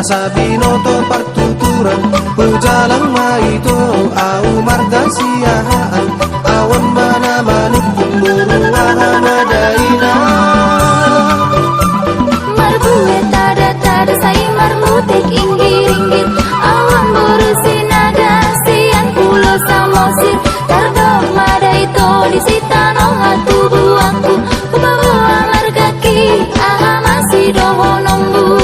Sabinoto partuturan Pujalang maito au marga siahaan awan mana manuk kumburu ahmadaina Marbuet tada say marmutik inggir-inggir awan berusinaga sian pulau samosir tardok madaito disita nonga tubuh aku kubawa marga ki aha masih doho nombu.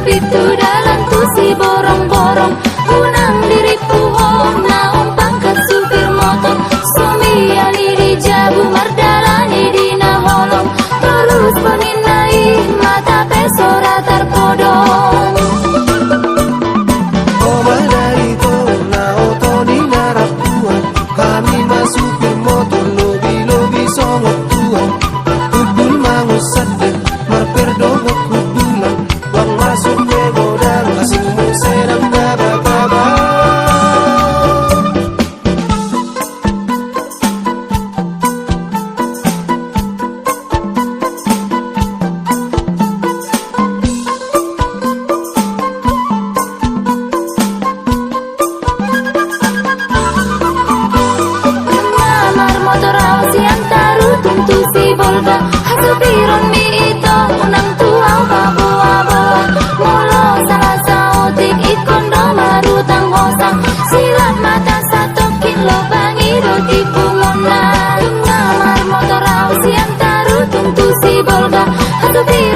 Pitu dalam tu si borong-borong unang diri puhong naong pangkat supir motor suami ali di jabu mardalani di naholong terus peninai mata pesora terpodong oh madai to na oto di narapuan kami masupir motor lobi songot tuan kudul mangusad marperdogo kudulan wang masuk godang kasingmu serang baba-baba Namar motor awas yang taruh tuntu si bolga hasupiron mi ito unang tuaw babu-abo mulo salah sautik ikon do marutang hosang silat mata satu kilo bangi roti pumona. Namar motor awas yang taruh tuntu si bolga hasupiron